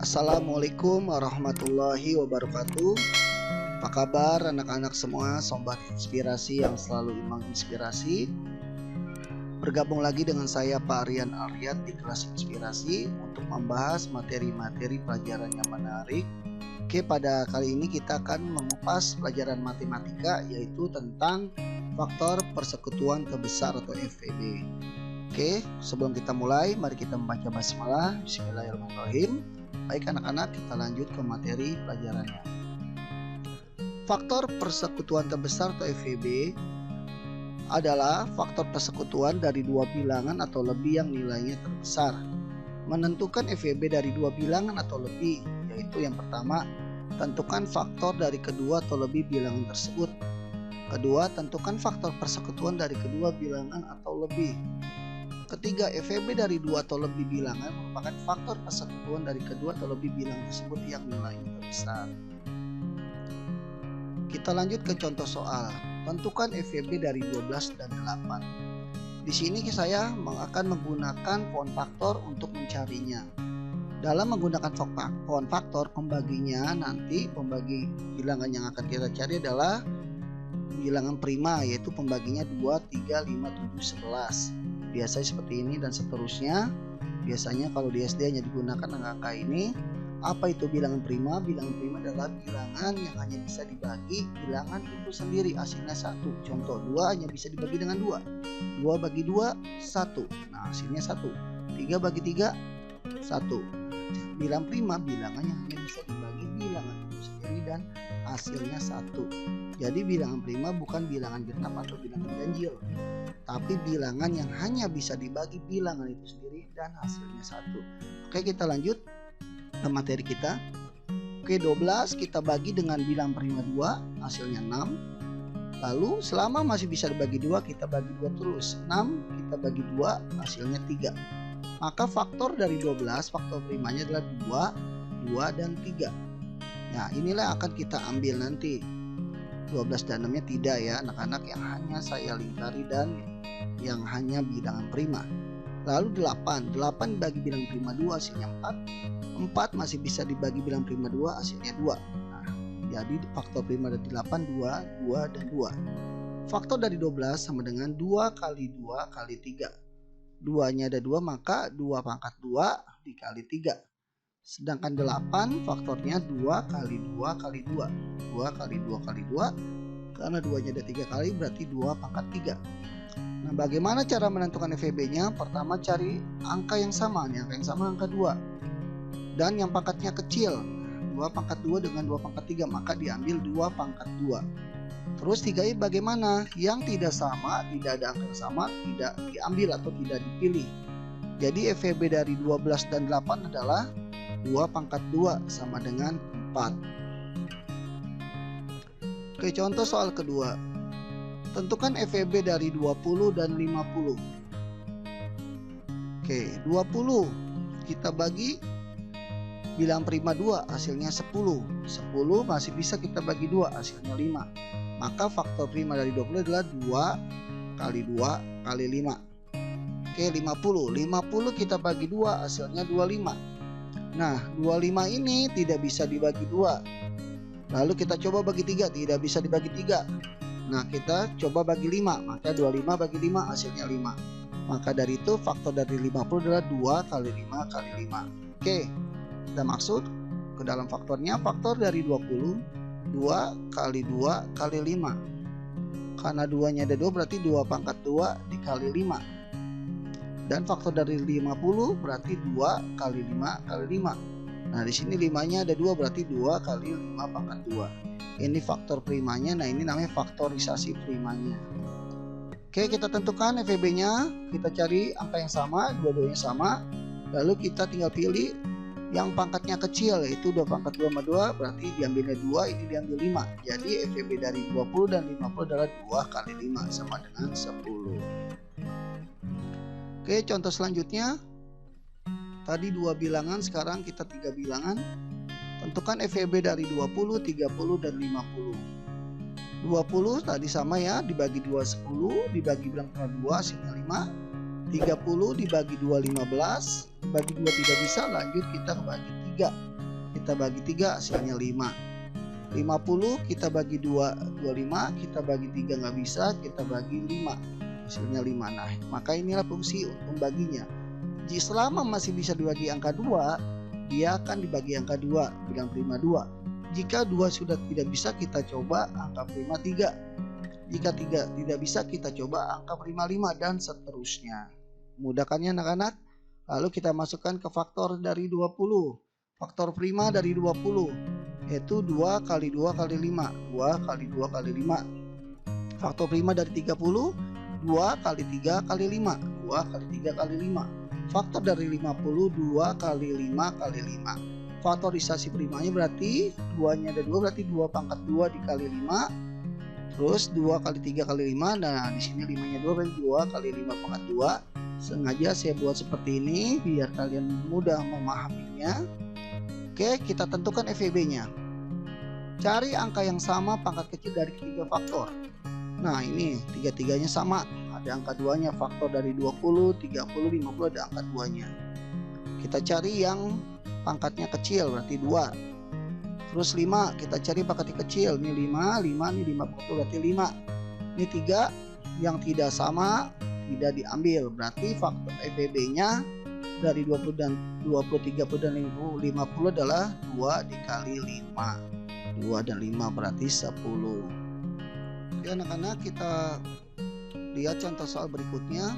Assalamualaikum warahmatullahi wabarakatuh. Apa kabar anak-anak semua, sobat inspirasi yang selalu menginspirasi. Bergabung lagi dengan saya Pak Rian Aryat di kelas inspirasi untuk membahas materi-materi pelajaran yang menarik. Oke, pada kali ini kita akan mengupas pelajaran matematika, yaitu tentang faktor persekutuan terbesar atau FPB. Oke, sebelum kita mulai, mari kita membaca basmalah. Bismillahirrahmanirrahim. Baik anak-anak, kita lanjut ke materi pelajarannya. Faktor persekutuan terbesar atau FPB adalah faktor persekutuan dari dua bilangan atau lebih yang nilainya terbesar. Menentukan FPB dari dua bilangan atau lebih, yaitu yang pertama, tentukan faktor dari kedua atau lebih bilangan tersebut. Kedua, tentukan faktor persekutuan dari kedua bilangan atau lebih. Ketiga, FPB dari dua atau lebih bilangan merupakan faktor persekutuan dari kedua atau lebih bilangan tersebut yang nilainya terbesar. Kita lanjut ke contoh soal. Tentukan FPB dari 12 dan 8. Di sini saya akan menggunakan pohon faktor untuk mencarinya. Dalam menggunakan pohon faktor, pembaginya nanti pembagi bilangan yang akan kita cari adalah bilangan prima, yaitu pembaginya 2, 3, 5, 7, 11. Biasanya seperti ini dan seterusnya. Biasanya kalau di SD hanya digunakan angka ini. Apa itu bilangan prima? Bilangan prima adalah bilangan yang hanya bisa dibagi bilangan itu sendiri, hasilnya 1. Contoh, 2 hanya bisa dibagi dengan 2. 2 bagi 2, 1. Nah, hasilnya 1. 3 bagi 3, 1. Bilangan prima bilangan yang hanya bisa dibagi bilangan itu sendiri dan hasilnya 1. Jadi bilangan prima bukan bilangan genap atau bilangan ganjil, tapi bilangan yang hanya bisa dibagi bilangan itu sendiri dan hasilnya 1. Oke, kita lanjut ke materi kita. Oke, 12 kita bagi dengan bilangan prima 2, hasilnya 6. Lalu selama masih bisa dibagi 2, kita bagi 2 terus. 6 kita bagi 2, hasilnya 3. Maka faktor dari 12, faktor primanya adalah 2, 2 dan 3. Nah, inilah akan kita ambil nanti. 12 dan 6-nya tidak ya anak-anak, yang hanya saya lingkari dan yang hanya bilangan prima. Lalu 8 dibagi bilangan prima 2, hasilnya 4. 4 masih bisa dibagi bilangan prima 2, hasilnya 2. Nah, jadi faktor prima dari 8 2, 2 dan 2. Faktor dari 12 sama dengan 2 kali 2 kali 3. 2-nya ada 2, maka 2 pangkat 2 dikali 3. Sedangkan 8 faktornya 2 kali 2 kali 2. 2 kali 2 kali 2. Karena 2-nya ada 3 kali, berarti 2 pangkat 3. Nah, bagaimana cara menentukan FPB-nya? Pertama, cari angka yang sama. Angka yang sama angka 2. Dan yang pangkatnya kecil. 2 pangkat 2 dengan 2 pangkat 3, maka diambil 2 pangkat 2. Terus 3-nya bagaimana? Yang tidak sama, tidak ada angka yang sama, tidak diambil atau tidak dipilih. Jadi FPB dari 12 dan 8 adalah 2 pangkat 2 sama dengan 4. Oke, contoh soal kedua. Tentukan FPB dari 20 dan 50. Oke, 20 kita bagi bilangan prima 2, hasilnya 10. 10 masih bisa kita bagi 2, hasilnya 5. Maka faktor prima dari 20 adalah 2 kali 2 kali 5. Oke, 50. 50 kita bagi 2, hasilnya 25. Nah, 25 ini tidak bisa dibagi 2. Lalu kita coba bagi 3, tidak bisa dibagi 3. Nah, kita coba bagi 5, maka 25 bagi 5, hasilnya 5. Maka dari itu faktor dari 50 adalah 2 kali 5 kali 5. Oke, kita maksud ke dalam faktornya. Faktor dari 20, 2 kali 2 kali 5. Karena 2-nya ada 2, berarti 2 pangkat 2 dikali 5. Dan faktor dari 50 berarti 2 kali 5 kali 5. Nah, di sini 5-nya ada 2, berarti 2 kali 5 pangkat 2. Ini faktor primanya. Nah, ini namanya faktorisasi primanya. Oke, kita tentukan FPB-nya. Kita cari angka yang sama, dua-duanya sama. Lalu kita tinggal pilih yang pangkatnya kecil, yaitu 2 pangkat 2 sama 2, berarti diambilnya 2, ini diambil 5. Jadi FPB dari 20 dan 50 adalah 2 kali 5 sama dengan 10. Oke, contoh selanjutnya. Tadi 2 bilangan, sekarang kita 3 bilangan. Tentukan FPB dari 20, 30 dan 50. 20 tadi sama ya, dibagi 2 10, dibagi bilangan prima 2, hasilnya 5. 30 dibagi 2 15, bagi 2 tidak bisa, lanjut kita bagi 3. kita bagi 3 hasilnya 5. 50 kita bagi 2, 25, kita bagi 3 nggak bisa, kita bagi 5, hasilnya 5. Nah, maka inilah fungsi membaginya. Jika selama masih bisa dibagi angka 2, dia akan dibagi angka 2, bilang prima 2. Jika 2 sudah tidak bisa, kita coba angka prima 3. Jika 3 tidak bisa, kita coba angka prima 5 dan seterusnya. Mudahkannya anak-anak. Lalu kita masukkan ke faktor dari 20. Faktor prima dari 20 yaitu 2 kali 2 kali 5, 2 kali 2 kali 5. Faktor prima dari 30, 2 kali 3 kali 5, 2 kali 3 kali 5. Faktor dari 50, 2 kali 5 kali 5. Faktorisasi primanya berarti 2-nya ada 2, berarti 2 pangkat 2 dikali 5. Terus 2 kali 3 kali 5. Nah, di sini 5-nya 2, berarti 2 kali 5 pangkat 2. Sengaja saya buat seperti ini biar kalian mudah memahaminya. Oke, kita tentukan FEB-nya. Cari angka yang sama pangkat kecil dari ketiga faktor. Nah, ini tiga-tiganya sama. Ada angka 2-nya, faktor dari 20, 30, 50 ada angka 2-nya. Kita cari yang pangkatnya kecil, berarti 2. Terus 5, kita cari pangkatnya kecil. Ini 5, ini 50, berarti 5. Ini 3 yang tidak sama, tidak diambil. Berarti faktor FEB-nya dari 20 dan 20, 30 dan 50 adalah 2 dikali 5. 2 dan 5 berarti 10. Oke anak-anak, kita lihat contoh soal berikutnya.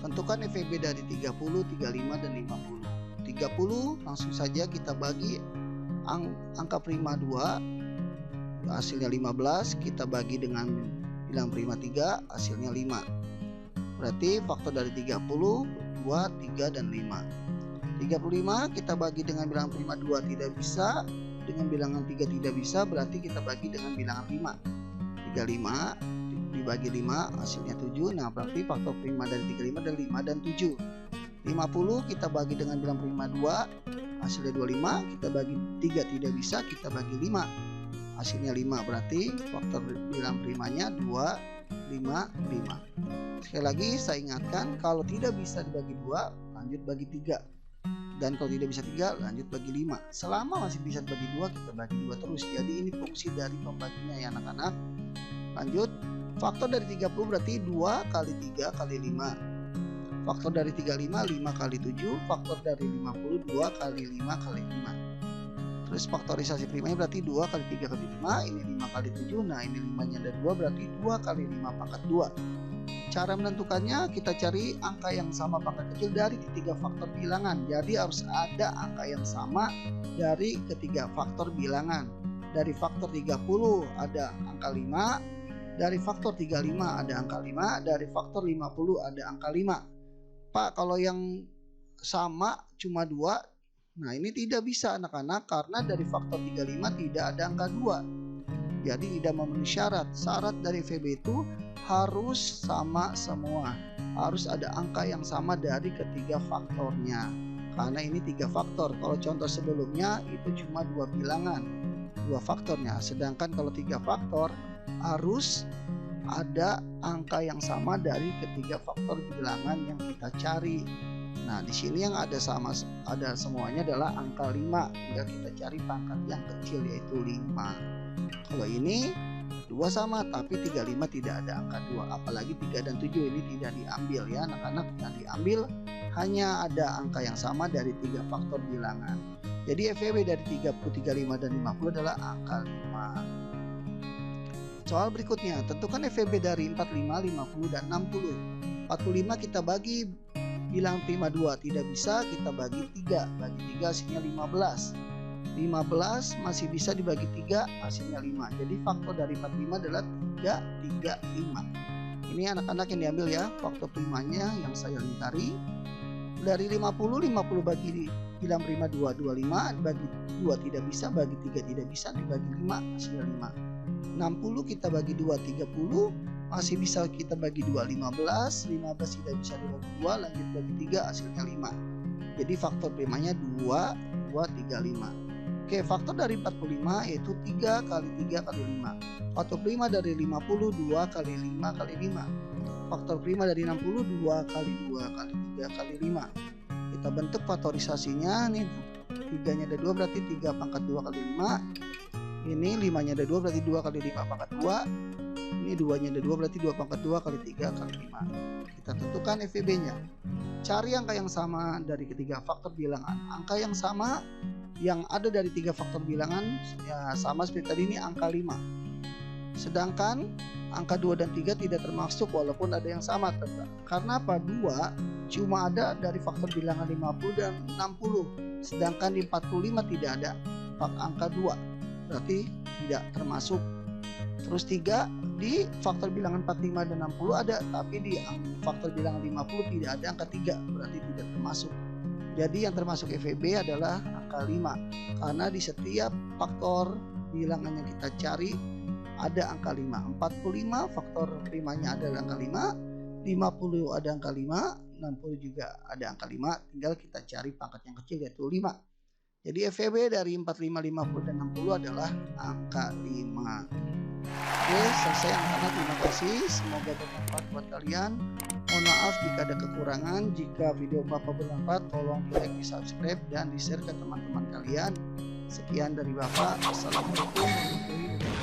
Tentukan FEB dari 30, 35 dan 50. 30 langsung saja kita bagi angka prima 2, hasilnya 15, kita bagi dengan bilang prima 3, hasilnya 5. Berarti faktor dari 30, 2, 3, dan 5. 35 kita bagi dengan bilangan prima 2 tidak bisa, dengan bilangan 3 tidak bisa, berarti kita bagi dengan bilangan 5. 35 dibagi 5 hasilnya 7. Nah, berarti faktor prima dari 35 adalah 5 dan 7. 50 kita bagi dengan bilangan prima 2, hasilnya 25, kita bagi 3 tidak bisa, kita bagi 5, hasilnya 5. Berarti faktor bilangan primanya 2, 5, 5. Sekali lagi saya ingatkan, kalau tidak bisa dibagi 2, lanjut bagi 3. Dan kalau tidak bisa 3, lanjut bagi 5. Selama masih bisa dibagi 2, kita bagi 2 terus. Jadi ini fungsi dari pembaginya ya anak-anak. Lanjut, faktor dari 30 berarti 2 kali 3 kali 5. Faktor dari 35, 5 kali 7. Faktor dari 50, 2 kali 5 kali 5. Terus faktorisasi primanya berarti 2 kali 3 kali 5. Ini 5 kali 7. Nah, ini 5-nya ada 2, berarti 2 kali 5 pangkat 2. Cara menentukannya, kita cari angka yang sama pangkat kecil dari ketiga faktor bilangan. Jadi harus ada angka yang sama dari ketiga faktor bilangan. Dari faktor 30 ada angka 5, dari faktor 35 ada angka 5, dari faktor 50 ada angka 5. Pak, kalau yang sama cuma 2, nah ini tidak bisa anak-anak, karena dari faktor 35 tidak ada angka 2. Jadi tidak memenuhi syarat. Syarat dari FEB itu harus sama semua. Harus ada angka yang sama dari ketiga faktornya. Karena ini 3 faktor. Kalau contoh sebelumnya itu cuma 2 bilangan, 2 faktornya. Sedangkan kalau 3 faktor harus ada angka yang sama dari ketiga faktor bilangan yang kita cari. Nah, di sini yang ada semuanya adalah angka 5. Tinggal kita cari pangkat yang kecil yaitu 5. Kalau ini 2 sama, tapi 35 tidak ada angka 2. Apalagi 3 dan 7 ini tidak diambil ya anak-anak. Yang diambil hanya ada angka yang sama dari 3 faktor bilangan. Jadi FEB dari 30, 35 dan 50 adalah angka 5. Soal berikutnya, tentukan FEB dari 45, 50 dan 60. 45 kita bagi bilang prima 2 tidak bisa, kita bagi 3. Bagi 3 hasilnya 15. 15 masih bisa dibagi 3, hasilnya 5. Jadi faktor dari 45 adalah 3, 3, 5. Ini anak-anak yang diambil ya, faktor primanya yang saya lingkari. Dari 50, 50 bagi bilang prima 2, 25, bagi 2 tidak bisa, bagi 3 tidak bisa, dibagi 5, hasilnya 5. 60 kita bagi 2, 30, masih bisa kita bagi 2, 15, 15 tidak bisa dibagi 2, lanjut bagi 3, hasilnya 5. Jadi faktor primanya 2, 2, 3, 5. Oke, faktor dari 45 yaitu 3 kali 3 kali 5. Faktor prima dari 50, 2 kali 5 kali 5. Faktor prima dari 60, 2 kali 2 kali 3 kali 5. Kita bentuk faktorisasinya nih. 3 nya ada 2 berarti 3 pangkat 2 kali 5. Ini 5 nya ada 2 berarti 2 kali 5 pangkat 2. Ini 2 nya ada 2 berarti 2 pangkat 2 kali 3 kali 5. Kita tentukan FEB nya. Cari angka yang sama dari ketiga faktor bilangan. Angka yang sama yang ada dari 3 faktor bilangan ya sama seperti tadi, ini angka 5. Sedangkan angka 2 dan 3 tidak termasuk walaupun ada yang sama. Karena apa? 2 cuma ada dari faktor bilangan 50 dan 60. Sedangkan di 45 tidak ada angka 2. Berarti tidak termasuk. Terus 3 di faktor bilangan 45 dan 60 ada, tapi di faktor bilangan 50 tidak ada angka 3. Berarti tidak termasuk. Jadi yang termasuk FEB adalah angka 5. Karena di setiap faktor bilangan yang kita cari ada angka 5. 45 faktor primanya adalah angka 5, 50 ada angka 5, 60 juga ada angka 5. Tinggal kita cari pangkat yang kecil yaitu 5. Jadi FEB dari 45, 50 dan 60 adalah angka 5. Oke, selesai anak-anak. Terima kasih. Semoga bermanfaat buat kalian. Mohon maaf jika ada kekurangan. Jika video Bapak bermanfaat, tolong di like, di subscribe, dan di share ke teman-teman kalian. Sekian dari Bapak. Assalamualaikum warahmatullahi wabarakatuh.